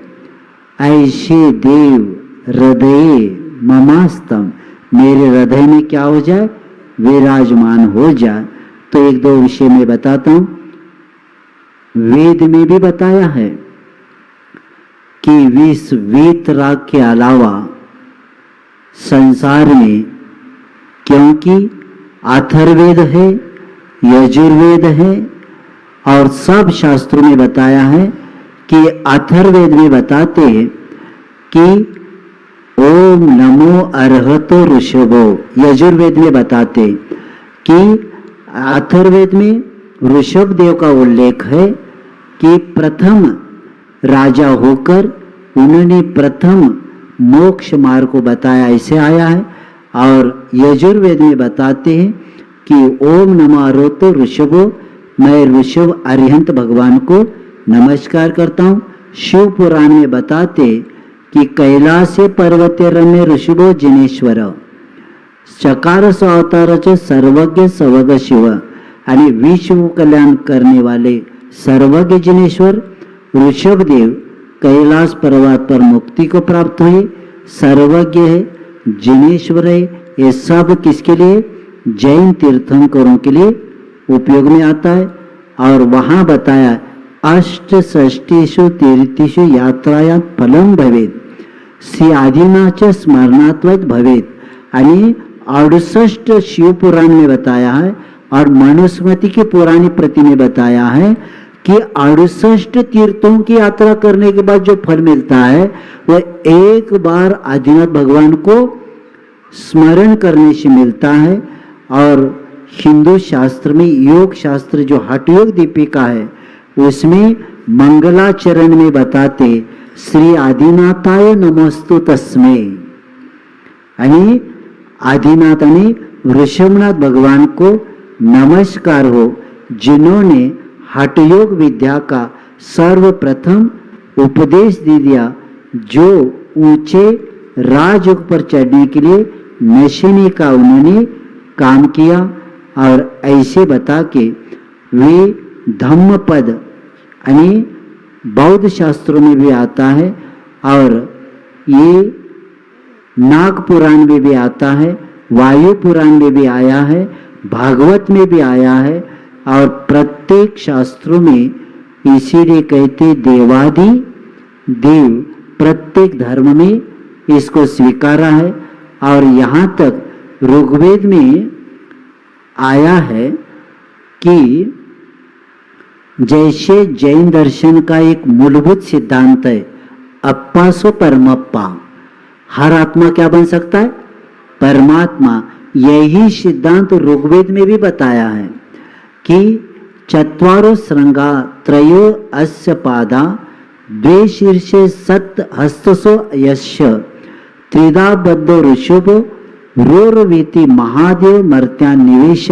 ऐसे देव हृदय ममास्तम, मेरे हृदय में क्या हो जाए? विराजमान हो जाए। तो 1-2 विषय में बताता हूं। वेद में भी बताया है कि इस वीतराग के अलावा संसार में, क्योंकि अथर्ववेद है, यजुर्वेद है, और सब शास्त्रों में बताया है कि अथर्ववेद में बताते हैं कि ओम नमो अर्हतो ऋषभो, यजुर्वेद में बताते कि अथर्ववेद में ऋषभ देव का उल्लेख है कि प्रथम राजा होकर उन्होंने प्रथम मोक्ष मार्ग को बताया, ऐसे आया है। और यजुर्वेद में बताते हैं कि ओम नमो अर्हतो ऋषभो, मैं ऋषभ अरिहंत भगवान को नमस्कार करता हूँ। शिव पुराण में बताते की कैलासे पर्वते रम्य ऋषभो जिनेश्वर, चकार अवताराचे सर्वज्ञ सवग शिव आणि विश्व कल्याण करने वाले सर्वज्ञ जिनेश्वर ऋषभदेव कैलाश पर्वत पर मुक्ति को प्राप्त हुए, सर्वज्ञ है, जिनेश्वर है। ये सब किसके लिए? जैन तीर्थंकरों के लिए उपयोग में आता है। और वहां बताया अष्ट षष्टीषु तीर्थेषु यात्रायात फलम भवेत, श्री आदिनाथच्या स्मरणात्वत भवेत। आणि 68 शिव पुराण में बताया है और मनुस्मृति के पुरानी प्रति में बताया है कि 68 तीर्थों की यात्रा करने के बाद जो फल मिलता है वह एक बार आदिनाथ भगवान को स्मरण करने से मिलता है। और हिंदू शास्त्र में योग शास्त्र जो हठ योग दीपिका है उसमें मंगलाचरण में बताते श्री आदिनाथाय नमस्तु तस्मै, आणि आदिनाथ आणि ऋषभनाथ भगवान को नमस्कार हो जिन्होंने हठयोग विद्या का सर्वप्रथम उपदेश दे दिया, जो ऊंचे राजयोग पर चढ़ने के लिए नशीने का उन्होंने काम किया। और ऐसे बता के वे धम्मपद यानी बौद्ध शास्त्रों में भी आता है और ये नाग पुराण में भी आता है, वायु पुराण में भी आया है, भागवत में भी आया है और प्रत्येक शास्त्रों में इसीलिए कहते देवादि देव प्रत्येक धर्म में इसको स्वीकारा है। और यहाँ तक ऋग्वेद में आया है कि जैसे जैन दर्शन का एक मूलभूत सिद्धांत है अप्पा सो परमप्पा, हर आत्मा क्या बन सकता है? परमात्मा। यही सिद्धांत ऋग्वेद में भी बताया है कि चत्वारो श्रृंगा त्रयो अस्य पादा द्वे शीर्षे सत् हस्तसो यस्य त्रिधा बद्धो ऋषभ रोरवीति महादेव मर्त्यान निवेश।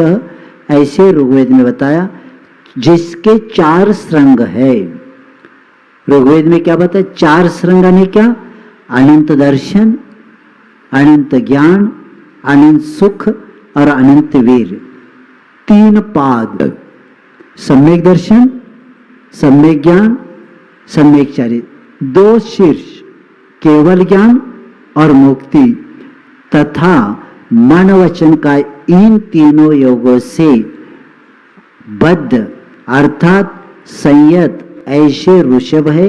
ऐसे ऋग्वेद में बताया जिसके 4 श्रृंग है। ऋग्वेद में क्या बताया? 4 श्रृंग ने क्या? अनंत दर्शन, अनंत ज्ञान, अनंत सुख और अनंत वीर। 3 पाद, सम्यक दर्शन, सम्यक ज्ञान, सम्यक चरित्र। 2 शीर्ष, केवल ज्ञान और मुक्ति तथा मन वचन का इन तीनों योगों से बद्ध अर्थात संयत ऐसे ऋषभ है।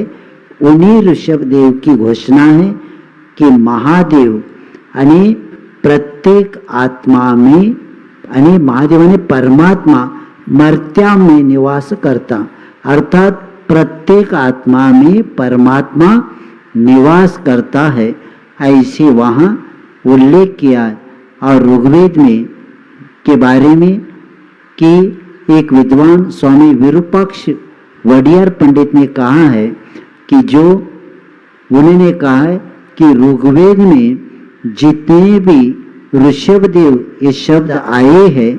उन्हीं ऋषभ देव की घोषणा है कि महादेव आणि प्रत्येक आत्मा में आणि महादेव आणि परमात्मा मर्त्या में निवास करता, अर्थात प्रत्येक आत्मा में परमात्मा निवास करता है, ऐसे वहाँ उल्लेख किया। और ऋग्वेद में के बारे में कि एक विद्वान स्वामी विरूपाक्ष वडियार पंडित ने कहा है कि जो उन्होंने कहा है कि ऋग्वेद में जितने भी ऋषभदेव ये शब्द आए हैं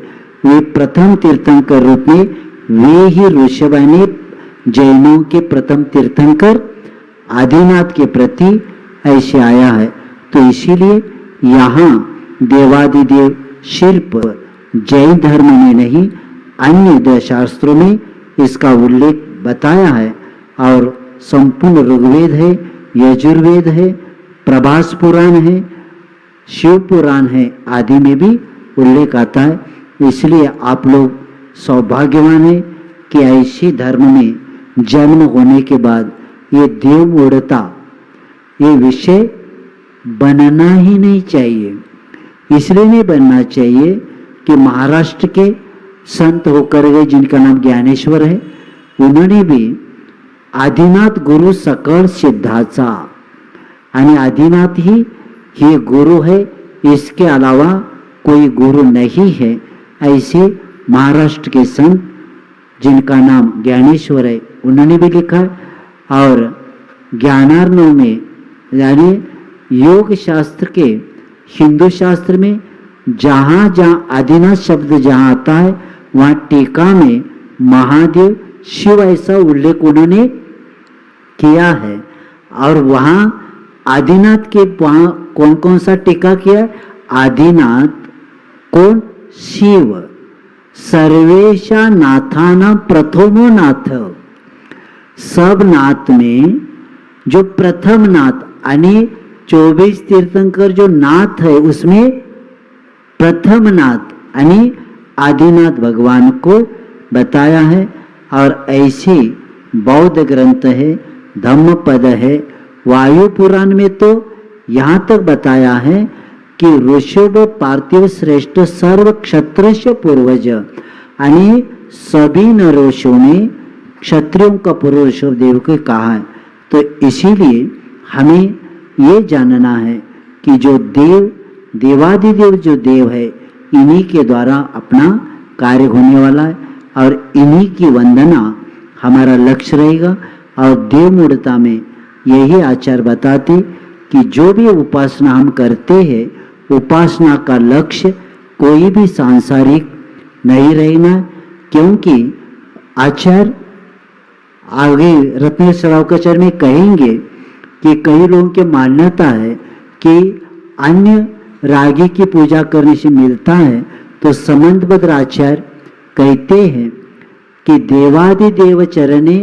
वे प्रथम तीर्थंकर रूप में वे ही ऋषभ यानी जैनों के प्रथम तीर्थंकर आदिनाथ के प्रति ऐसे आया है। तो इसीलिए यहाँ देवादिदेव शिल्प जैन धर्म में नहीं अन्य शास्त्रों में इसका उल्लेख बताया है। और संपूर्ण ऋग्वेद है, यजुर्वेद है, प्रभास पुराण है, शिव पुराण है आदि में भी उल्लेख आता है। इसलिए आप लोग सौभाग्यवान हैं कि ऐसे धर्म में जन्म होने के बाद ये देव मूढ़ता ये विषय बनना ही नहीं चाहिए। इसलिए नहीं बनना चाहिए कि महाराष्ट्र के संत होकर गए जिनका नाम ज्ञानेश्वर है, उन्होंने भी आदिनाथ गुरु सकळ सिद्धाचा आणि आदिनाथ ही ये गुरु है, इसके अलावा कोई गुरु नहीं है, ऐसे महाराष्ट्र के संत जिनका नाम ज्ञानेश्वर है उन्होंने भी लिखा। और ज्ञानार्णव में यानी योग शास्त्र के हिंदू शास्त्र में जहाँ जहाँ आदिनाथ शब्द जहाँ आता है वहाँ टीका में महादेव शिव ऐसा उल्लेख उन्होंने किया है। और वहाँ आदिनाथ के वहां कौन कौन सा टीका किया? आदिनाथ कौन? शिव। सर्वेशा नाथाना प्रथमो नाथ। सब नाथ में जो प्रथम नाथ यानी 24 तीर्थंकर जो नाथ है उसमें प्रथम नाथ यानी आदिनाथ भगवान को बताया है। और ऐसे बौद्ध ग्रंथ है, धम्मपद है, वायु पुराण में तो यहाँ तक बताया है कि ऋषभ पार्थिव श्रेष्ठ सर्व क्षत्रस्य पूर्वज यानी सभी नरोषों ने क्षत्रियों का पूर्व ऋषभ देव को कहा है। तो इसीलिए हमें ये जानना है कि जो देव देवादिदेव जो देव है इन्हीं के द्वारा अपना कार्य होने वाला है और इन्हीं की वंदना हमारा लक्ष्य रहेगा। और देव मूढ़ता में यही आचार बताते कि जो भी उपासना हम करते हैं उपासना का लक्ष्य कोई भी सांसारिक नहीं रहना, क्योंकि आचार्य आगे रत्न श्रावकाचार्य में कहेंगे कि कई लोगों की मान्यता है कि अन्य रागी की पूजा करने से मिलता है। तो समंतभद्र आचार्य कहते हैं कि देवादिदेव चरणे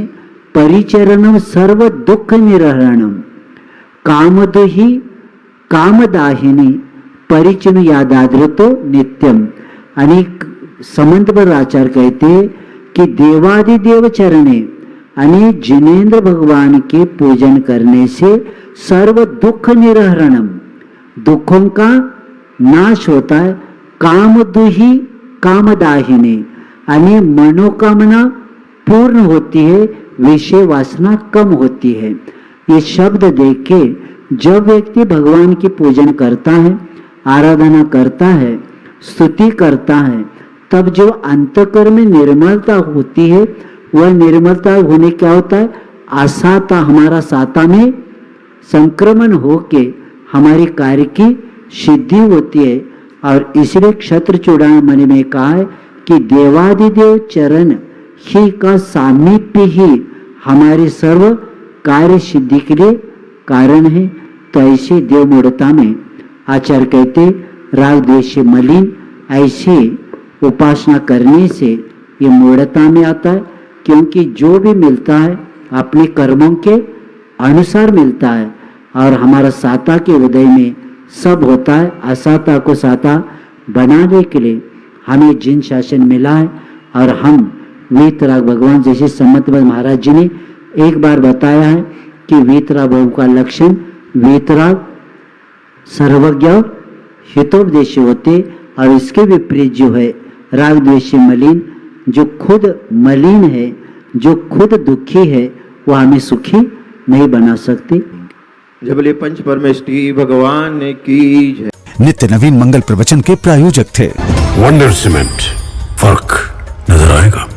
परिचरणम सर्व दुख निरहरणम कामदुहि कामदाहिनी परिचन यादाद्रतो नित्यम। आणि समंतभद्र आचार्य कहते कि देवादिदेव चरणे आणि जिनेन्द्र भगवान के पूजन करने से सर्व दुख निरहरणम दुखों का नाश होता है। कामदुहि कामदाहिनी यानी मनोकामना पूर्ण होती है, विषय वासना कम होती है। ये शब्द देख के जब व्यक्ति भगवान की पूजन करता है, आराधना करता है, स्तुति करता है, तब जो अंतःकरण में निर्मलता होती है वह निर्मलता होने क्या होता है? आसाता हमारा साता में संक्रमण होके हमारी कार्य की सिद्धि होती है। और इसलिए क्षत्र चूड़ामणि में कहा है कि देवादिदेव चरण ही का सामीप्य ही हमारी सर्व कार्य सिद्धि के लिए कारण है। तो ऐसे देव मूढ़ता में आचार्य कहते राग द्वेष से मलिन ऐसे उपासना करने से ये मूढ़ता में आता है, क्योंकि जो भी मिलता है अपने कर्मों के अनुसार मिलता है। और हमारा साता के उदय में सब होता है। असाता को साता बनाने के लिए हमें जिन शासन मिला है और हम वीतराग भगवान जैसे समंतभद्र महाराज जी ने एक बार बताया है कि वीतराग भगवान का लक्षण वीतराग सर्वज्ञ हितोपदेशी होते। और इसके विपरीत जो है राग द्वेष मलिन, जो खुद मलिन है, जो खुद दुखी है, वह हमें सुखी नहीं बना सकती। जबले पंच परमेष्ठी भगवान की जय। नित्य नवीन मंगल प्रवचन के प्रायोजक थे वंडर सीमेंट, फर्क नजर आएगा।